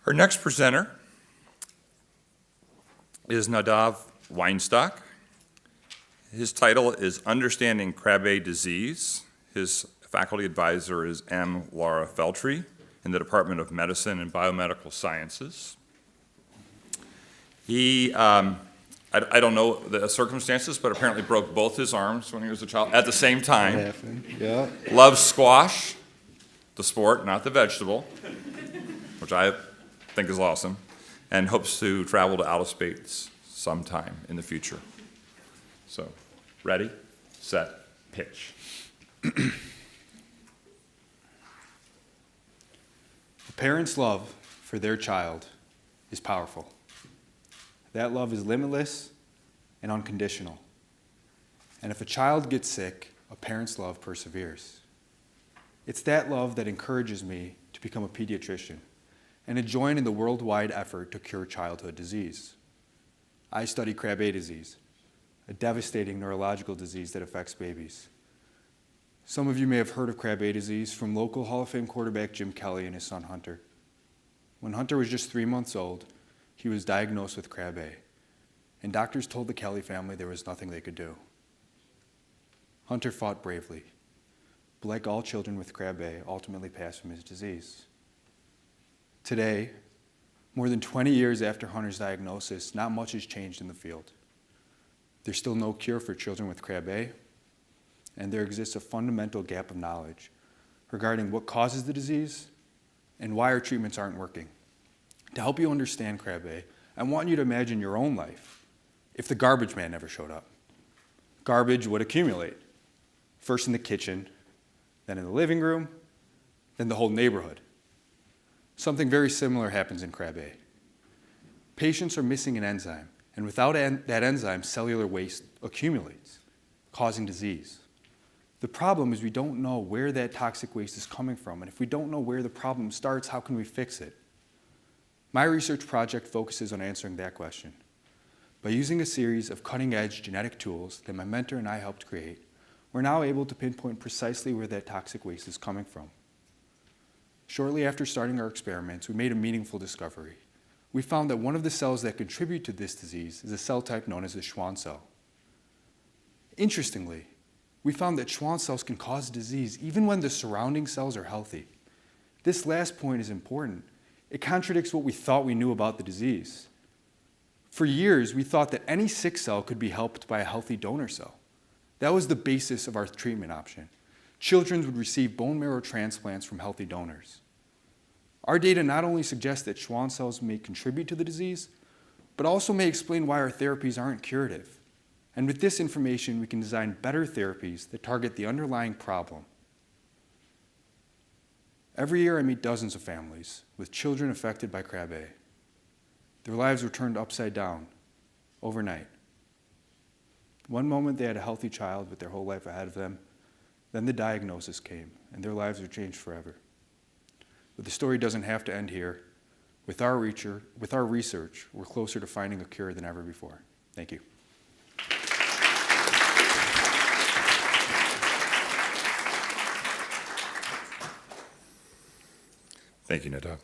Our next presenter is Nadav Weinstock. His title is Understanding Krabbe Disease. His faculty advisor is M. Laura Feltry in the Department of Medicine and Biomedical Sciences. He, I don't know the circumstances, but apparently broke both his arms when he was a child at the same time. Yeah. Loves squash, the sport, not the vegetable, which I think is awesome, and hopes to travel to outer space sometime in the future. So, ready, set, pitch. A parent's love for their child is powerful. That love is limitless and unconditional. And if a child gets sick, a parent's love perseveres. It's that love that encourages me to become a pediatrician and to join in the worldwide effort to cure childhood disease. I study Krabbe disease, a devastating neurological disease that affects babies. Some of you may have heard of Krabbe disease from local Hall of Fame quarterback Jim Kelly and his son Hunter. When Hunter was just 3 months old, he was diagnosed with Krabbe, and doctors told the Kelly family there was nothing they could do. Hunter fought bravely, but like all children with Krabbe, ultimately passed from his disease. Today, more than 20 years after Hunter's diagnosis, not much has changed in the field. There's still no cure for children with Krabbe, and there exists a fundamental gap of knowledge regarding what causes the disease and why our treatments aren't working. To help you understand Krabbe, I want you to imagine your own life if the garbage man never showed up. Garbage would accumulate, first in the kitchen, then in the living room, then the whole neighborhood. Something very similar happens in Krabbe. Patients are missing an enzyme, and without that enzyme, cellular waste accumulates, causing disease. The problem is we don't know where that toxic waste is coming from, and if we don't know where the problem starts, how can we fix it? My research project focuses on answering that question. By using a series of cutting-edge genetic tools that my mentor and I helped create, we're now able to pinpoint precisely where that toxic waste is coming from. Shortly after starting our experiments, we made a meaningful discovery. We found that one of the cells that contribute to this disease is a cell type known as the Schwann cell. Interestingly, we found that Schwann cells can cause disease even when the surrounding cells are healthy. This last point is important. It contradicts what we thought we knew about the disease. For years, we thought that any sick cell could be helped by a healthy donor cell. That was the basis of our treatment option. Children would receive bone marrow transplants from healthy donors. Our data not only suggests that Schwann cells may contribute to the disease, but also may explain why our therapies aren't curative. And with this information, we can design better therapies that target the underlying problem. Every year I meet dozens of families with children affected by Krabbe. Their lives were turned upside down overnight. One moment they had a healthy child with their whole life ahead of them, then the diagnosis came and their lives were changed forever. But the story doesn't have to end here. With our research, we're closer to finding a cure than ever before. Thank you. Thank you, Nadav.